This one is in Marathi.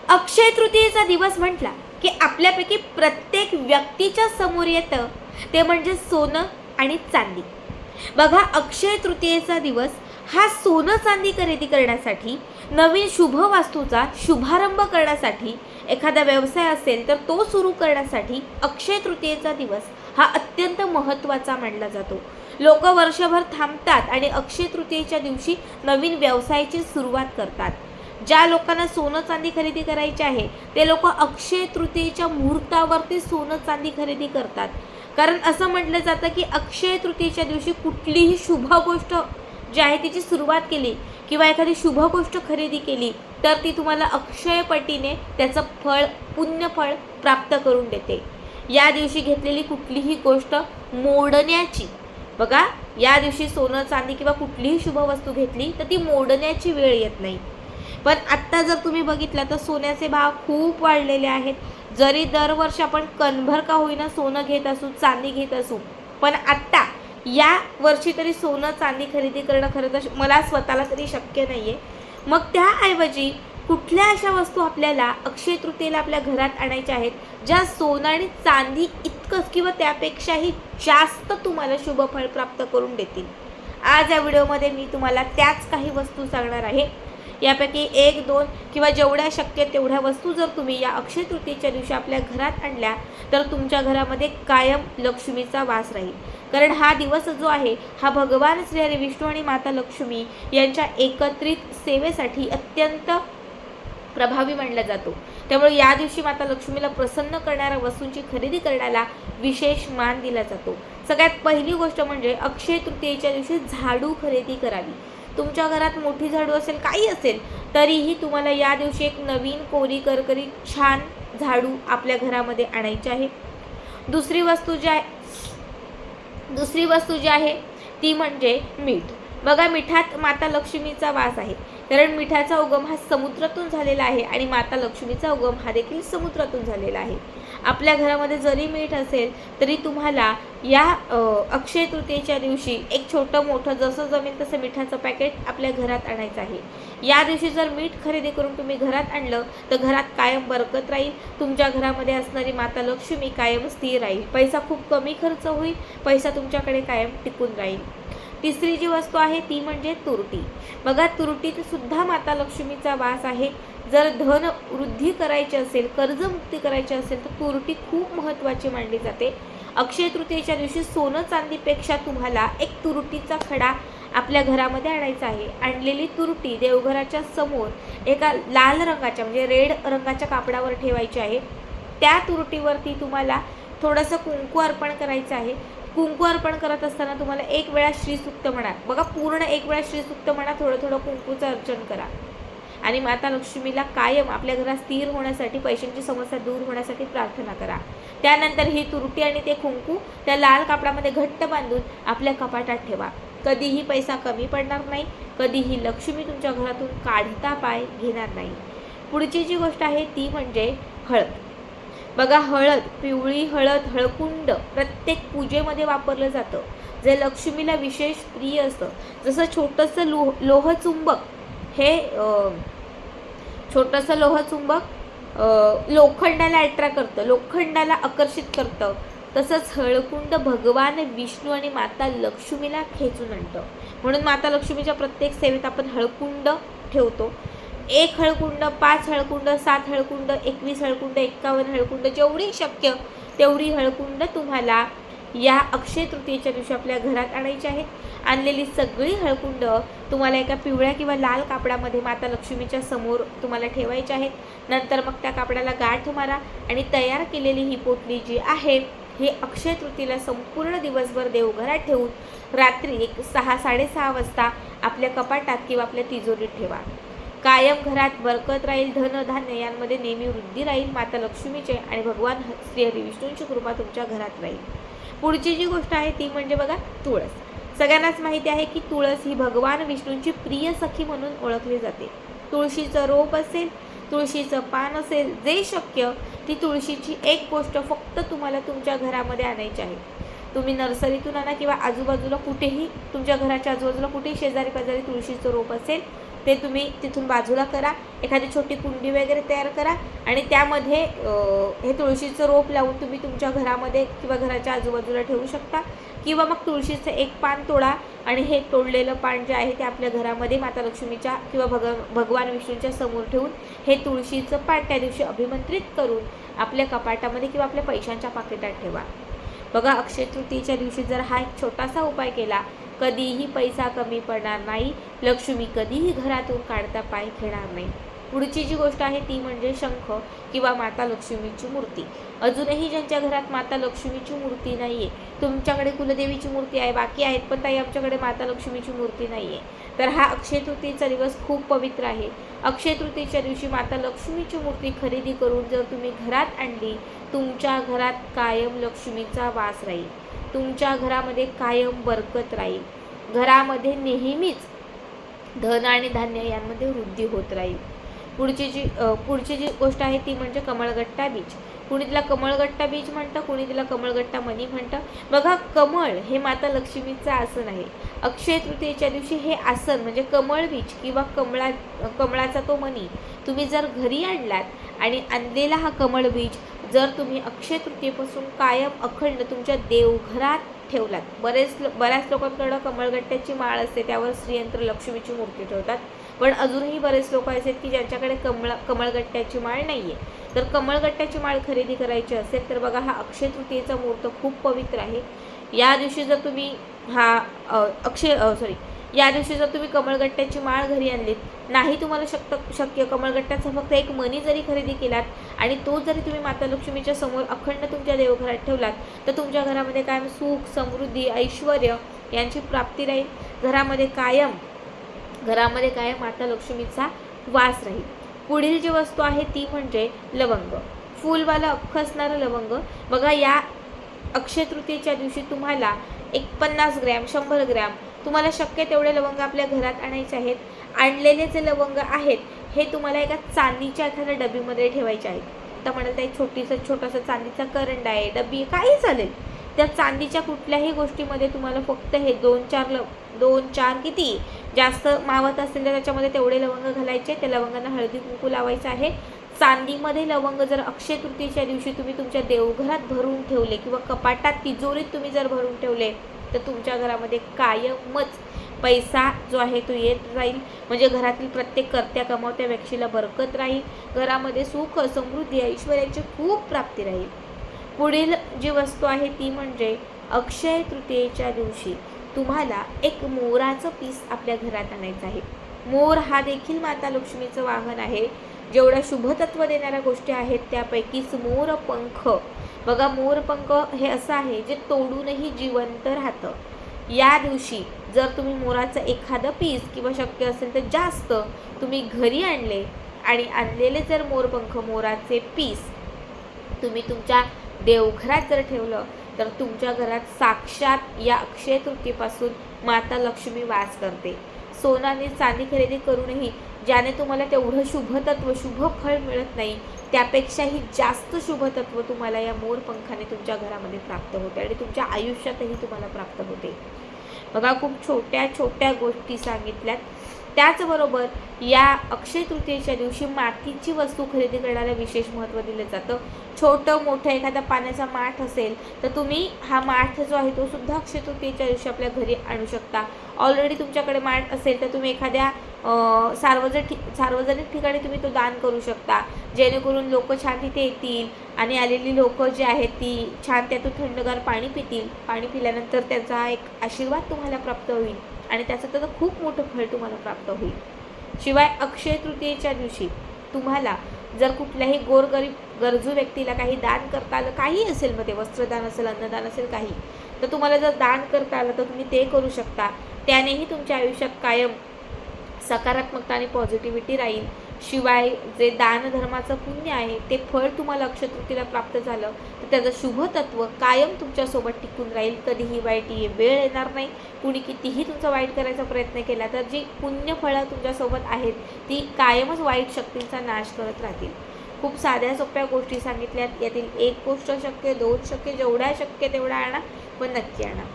अक्षय तृतीयेचा दिवस म्हटला की आपल्यापैकी प्रत्येक व्यक्तीच्या समोर येतं ते म्हणजे सोनं आणि चांदी. बघा, अक्षय तृतीयेचा दिवस हा सोनं चांदी खरेदी करण्यासाठी, नवीन शुभ वास्तूचा शुभारंभ करण्यासाठी, एखादा व्यवसाय असेल तर तो सुरू करण्यासाठी अक्षय तृतीयेचा दिवस हा अत्यंत महत्त्वाचा मानला जातो. लोक वर्षभर थांबतात आणि अक्षय तृतीयेच्या दिवशी नवीन व्यवसायाची सुरुवात करतात. ज्या लोकांना सोनं चांदी खरेदी करायची आहे ते लोक अक्षय तृतीयेच्या मुहूर्तावरती सोनं चांदी खरेदी करतात. कारण असं म्हटलं जातं की अक्षय तृतीयेच्या दिवशी कुठलीही शुभ गोष्ट जी आहे तिची सुरुवात केली किंवा एखादी शुभ गोष्ट खरेदी केली तर ती तुम्हाला अक्षय पटीने त्याचं फळ, पुण्यफळ प्राप्त करून देते. या दिवशी घेतलेली कुठलीही गोष्ट मोडण्याची, बघा, या दिवशी सोनं चांदी किंवा कुठलीही शुभ वस्तू घेतली तर ती मोडण्याची वेळ येत नाही. पण आत्ता जर तुम्ही बघितलं तर सोन्याचे भाव खूप वाढलेले आहेत. जरी दरवर्षी आपण कणभर का होईना सोनं घेत असू, चांदी घेत असू, पण आत्ता या वर्षी तरी सोनं चांदी खरेदी करणं खरं तर मला स्वतःला तरी शक्य नाही आहे. मग त्याऐवजी कुठल्या अशा वस्तू आपल्याला अक्षय तृतीयेला आपल्या घरात आणायच्या आहेत ज्या सोनं आणि चांदी इतकंच किंवा त्यापेक्षाही जास्त तुम्हाला शुभफळ प्राप्त करून देतील. आज या व्हिडिओमध्ये मी तुम्हाला त्याच काही वस्तू सांगणार आहे. यापैकी 1-2 किंवा जेवढ्या शक्य तेवढ्या वस्तू जर तुम्ही या अक्षय तृतीयेच्या दिवशी आपल्या घरात आणल्या तर तुमच्या घरामध्ये कायम लक्ष्मीचा वास राहील. कारण हा दिवस जो आहे हा भगवान श्रीहरी विष्णू आणि माता लक्ष्मी यांच्या एकत्रित सेवेसाठी अत्यंत प्रभावी मानला जातो. त्यामुळे या दिवशी माता लक्ष्मीला प्रसन्न करणाऱ्या वस्तूंची खरेदी करण्याला विशेष मान दिला जातो. सगळ्यात पहिली गोष्ट म्हणजे अक्षय तृतीयेच्या दिवशी झाडू खरेदी करावी. तुमच्या घरात मोठी झाडू असेल, काही असेल, तरीही तुम्हाला या दिवशी एक नवीन कोरी करकरीत छान झाडू आपल्या घरामध्ये आणायची आहे. दुसरी वस्तू जी आहे ती म्हणजे मीठ. बघा, मिठात माता लक्ष्मीचा वास आहे. कारण मिठाचा उगम हा समुद्रातून झालेला आहे आणि माता लक्ष्मीचा उगम हा देखील समुद्रातून झालेला आहे. आपल्या घरामध्ये जरी मीठ असेल तरी तुम्हाला या अक्षय तृतीयेच्या दिवशी एक छोटं मोठं जसं जमेल तसं मिठाचं पॅकेट आपल्या घरात आणायचं आहे. या दिवशी जर मीठ खरेदी करून तुम्ही घरात आणलं तर घरात कायम बरकत राहील. तुमच्या घरामध्ये असणारी माता लक्ष्मी कायम स्थिर राहील. पैसा खूप कमी खर्च होईल. पैसा तुमच्याकडे कायम टिकून राहील. तिसरी जी वस्तू आहे ती म्हणजे तुरटी. बघा, तुरटीत सुद्धा माता लक्ष्मीचा वास आहे. जर धन वृद्धी करायची असेल, कर्जमुक्ती करायची असेल तर तुरटी खूप महत्त्वाची मानली जाते. अक्षय तृतीयेच्या दिवशी सोनं चांदीपेक्षा तुम्हाला एक तुरटीचा खडा आपल्या घरामध्ये आणायचा आहे. आणलेली तुरटी देवघराच्या समोर एका लाल रंगाच्या म्हणजे रेड रंगाच्या कापडावर ठेवायची आहे. त्या तुरटीवरती तुम्हाला थोडंसं कुंकू अर्पण करायचं आहे. कुंकू अर्पण करत असताना तुम्हाला एक वेळा श्रीसूक्त म्हणा. बघा, पूर्ण एक वेळा श्रीसूक्त म्हणा, थोडं थोडं कुंकूचं अर्चन करा आणि माता लक्ष्मीला कायम आपल्या घरात स्थिर होण्यासाठी, पैशांची समस्या दूर होण्यासाठी प्रार्थना करा. त्यानंतर ही तुरटी आणि ते कुंकू त्या लाल कापडामध्ये घट्ट बांधून आपल्या कपाटात ठेवा. कधीही पैसा कमी पडणार नाही, कधीही लक्ष्मी तुमच्या घरातून काढता पाय घेणार नाही. पुढची जी गोष्ट आहे ती म्हणजे हळद. बघा, हळद, पिवळी हळद, हळकुंड प्रत्येक पूजेमध्ये वापरलं जातं. जे लक्ष्मीला विशेष प्रिय असतं. जसं छोटंसं लोहचुंबक, हे छोटंसं लोहचुंबक लोखंडाला अट्रॅक्ट करतं, लोखंडाला आकर्षित करतं, तसंच हळकुंड भगवान विष्णू आणि माता लक्ष्मीला खेचून आणतं. म्हणून माता लक्ष्मीच्या प्रत्येक सेवेत आपण हळकुंड ठेवतो. 1 हळकुंड, 5 हळकुंड, 7 हळकुंड, 21 हळकुंड, 51 हळकुंड, जेवढी शक्य तेवढी हळकुंड तुम्हाला या अक्षय तृतीयेच्या दिवशी आपल्या घरात आणायची आहेत. आणलेली सगळी हळकुंड तुम्हाला एका पिवळ्या किंवा लाल कापडामध्ये माता लक्ष्मीच्या समोर तुम्हाला ठेवायची आहेत. नंतर मग त्या कापडाला गाठ मारा आणि तयार केलेली ही पोटली जी आहे ही अक्षय तृतीयेला संपूर्ण दिवसभर देवघरात ठेवून रात्री एक 6-6:30 वाजता आपल्या कपाटात किंवा आपल्या तिजोरीत ठेवा. कायम घरात बरकत राहील, धनधान्य यांमध्ये नेहमी वृद्धी राहील. माता लक्ष्मीचे आणि भगवान श्रीहरी विष्णूंची कृपा तुमच्या घरात राहील. पुढची जी गोष्ट आहे ती म्हणजे बघा, तुळस. सगळ्यांनाच माहिती आहे की तुळस ही भगवान विष्णूंची प्रिय सखी म्हणून ओळखली जाते. तुळशीचं रोप असेल, तुळशीचं पान असेल, जे शक्य ती तुळशीची एक गोष्ट फक्त तुम्हाला तुमच्या घरामध्ये आणायची आहे. तुम्ही नर्सरीतून आणा किंवा आजूबाजूला कुठेही तुमच्या घराच्या आजूबाजूला कुठेही शेजारी पाजारी तुळशीचं रोप असेल ते तुम्ही तिथून बाजूला करा. एखादी छोटी कुंडी वगैरे तयार करा आणि त्यामध्ये हे तुळशीचं रोप लावून तुम्ही तुमच्या घरामध्ये किंवा घराच्या आजूबाजूला ठेवू शकता. किंवा मग तुळशीचं एक पान तोडा आणि हे तोडलेलं पान जे आहे ते आपल्या घरामध्ये माता लक्ष्मीच्या किंवा भगवान विष्णूंच्या समोर ठेवून हे तुळशीचं पान त्या दिवशी अभिमंत्रित करून आपल्या कपाटामध्ये किंवा आपल्या पैशांच्या पाकिटात ठेवा. बघा, अक्षय तृतीयेच्या दिवशी जर हा एक छोटासा उपाय केला, कधीही पैसा कमी पडणार नाही, लक्ष्मी कधीही घरातून काढता पाय घेणार नाही. पुढची जी गोष्ट आहे ती म्हणजे शंख किंवा माता लक्ष्मीची मूर्ती. अजूनही ज्यांच्या घरात माता लक्ष्मीची मूर्ती नाही आहे, तुमच्याकडे कुलदेवीची मूर्ती आहे, बाकी आहेत पण ताई आमच्याकडे माता लक्ष्मीची मूर्ती नाही आहे, तर हा अक्षय तृतीयेचा दिवस खूप पवित्र आहे. अक्षय तृतीयेच्या दिवशी माता लक्ष्मीची मूर्ती खरेदी करून जर तुम्ही घरात आणली, तुमच्या घरात कायम लक्ष्मीचा वास राहील, तुमच्या घरामध्ये कायम बरकत राहील, घरामध्ये नेहमीच धन आणि धान्य यांमध्ये वृद्धी होत राहील. पुढची जी गोष्ट आहे ती म्हणजे कमळगट्टा बीज. कुणी तिला कमळगट्टा बीज म्हणतं, कुणी तिला कमळगट्टा मणी म्हणतं. बघा, कमळ हे माता लक्ष्मीचं आसन आहे. अक्षय तृतीयेच्या दिवशी हे आसन म्हणजे कमळ बीज किंवा कमळाचा तो मणी तुम्ही जर घरी आणलात आणि आणलेला हा कमळ बीज जर तुम्ही अक्षय तृतीयेपासून कायम अखंड तुमच्या देवघरात ठेवलात. बऱ्याच लोकांकडं कमळगट्ट्याची माळ असते, त्यावर श्रीयंत्र लक्ष्मीची मूर्ती ठेवतात, पण अजूनही बरेच लोक आहेत की ज्यांच्याकडे कमळगट्ट्याची माळ नाही आहे. तर कमळगट्ट्याची माळ खरेदी करायची असेल तर बघा, हा अक्षय तृतीयेचा मुहूर्त खूप पवित्र आहे. या दिवशी जर तुम्ही या दिवशी जर तुम्ही कमळगट्ट्याची माळ घरी आणलीत, नाही तुम्हाला शक्य कमळगट्ट्याचा फक्त एक मणी जरी खरेदी केलात आणि तो जरी तुम्ही माता लक्ष्मीच्या समोर अखंड तुमच्या देवघरात ठेवलात, तर तुमच्या घरामध्ये कायम सुख, समृद्धी, ऐश्वर यांची प्राप्ती राहील. घरामध्ये कायम माता लक्ष्मीचा वास राहील. पुढील जी वस्तू आहे ती म्हणजे लवंग. फुलवालं अख्खं असणारं लवंग. बघा, या अक्षय तृतीयेच्या दिवशी तुम्हाला एक 50 ग्रॅम 100 ग्रॅम तुम्हाला शक्य तेवढे लवंग आपल्या घरात आणायचे आहेत. आणलेले जे लवंग आहेत हे तुम्हाला एका चांदीच्या एखाद्या डबीमध्ये ठेवायचे आहेत. आता म्हणाल त्या छोटासा चांदीचा करंडा आहे, डबी, काही चालेल. त्या चांदीच्या कुठल्याही गोष्टीमध्ये तुम्हाला फक्त हे 2-4 किती जास्त मावत असेल तर त्याच्यामध्ये तेवढे लवंग घालायचे. त्या लवंगांना हळदी कुंकू लावायचं आहे. चांदीमध्ये लवंग जर अक्षय तृतीयेच्या दिवशी तुम्ही तुमच्या देवघरात भरून ठेवले किंवा कपाटात तिजोरीत तुम्ही जर भरून ठेवले तर तुमच्या घरामध्ये कायमच पैसा जो आहे तो येत राहील. म्हणजे घरातील प्रत्येक कर्त्या कमावत्या व्यक्तीला बरकत राहील. घरामध्ये सुख, समृद्धी, ऐश्वर्याची खूप प्राप्ती राहील. पुढील जी वस्तू आहे ती म्हणजे अक्षय तृतीयेच्या दिवशी तुम्हाला एक मोराचं पीस आपल्या घरात आणायचं आहे. मोर हा देखील माता लक्ष्मीचं वाहन आहे. जेवढ्या शुभतत्व देणाऱ्या गोष्टी आहेत त्यापैकीच मोरपंख. बघा, मोरपंख हे असं आहे जे तोडूनही जिवंत राहतं. या दिवशी जर तुम्ही मोराचं एखादं पीस किंवा शक्य असेल तर जास्त तुम्ही घरी आणले आणि आणलेले जर मोराचे पीस तुम्ही तुमच्या देवघरात जर ठेवलं तर तुमच्या घरात साक्षात या अक्षय तृतीयेपासून माता लक्ष्मी वास करते. सोनं आणि चांदी खरेदी करूनही ज्याने तुम्हाला तेवढं शुभतत्व, शुभ फळ मिळत नाही, त्यापेक्षाही जास्त शुभतत्व तुम्हाला या मोरपंखाने तुमच्या घरामध्ये प्राप्त होते आणि तुमच्या आयुष्यातही तुम्हाला प्राप्त होते. बघा, खूप छोट्या छोट्या गोष्टी सांगितल्यात. त्याचबरोबर या अक्षय तृतीयेच्या दिवशी मातीची वस्तू खरेदी करण्याला विशेष महत्त्व दिलं जातं. छोटं मोठं एखादा पाण्याचा माठ असेल तर तुम्ही हा माठ जो आहे तो सुद्धा अक्षय तृतीयेच्या दिवशी आपल्या घरी आणू शकता. ऑलरेडी तुमच्याकडे माठ असेल तर तुम्ही एखाद्या सार्वजनिक ठिकाणी तुम्ही तो दान करू शकता, जेणेकरून लोक छान तिथे येतील आणि आलेली लोक जी आहेत ती छान त्यातून थंडगार पाणी पितील. पाणी पिल्यानंतर त्याचा एक आशीर्वाद तुम्हाला प्राप्त होईल आणि त्याचं खूप मोठं फळ तुम्हाला प्राप्त होईल. शिवाय अक्षय तृतीयेच्या दिवशी तुम्हाला जर कुठल्याही गोरगरीब गरजू व्यक्तीला काही दान करता आलं, काही असेल, मग ते वस्त्रदान असेल, अन्नदान असेल, काही, तर तुम्हाला जर दान करता आलं तर तुम्ही ते करू शकता. त्यानेही तुमच्या आयुष्यात कायम सकारात्मकता आणि पॉझिटिव्हिटी राहील. शिवाय जे दानधर्माचं पुण्य आहे ते फळ तुम्हाला अक्षय तृतीयेला प्राप्त झालं तर त्याचं शुभतत्व कायम तुमच्यासोबत टिकून राहील. कधीही वाईट वेळ येणार नाही. कुणी कितीही तुमचा वाईट करायचा प्रयत्न केला तर जी पुण्यफळं तुमच्यासोबत आहेत ती कायमच वाईट शक्तींचा नाश करत राहतील. खूप साध्या सोप्या गोष्टी सांगितल्यात. यातील एक गोष्ट शक्य, 2 शक्य, जेवढ्या शक्य तेवढा आणा, पण नक्की आणा.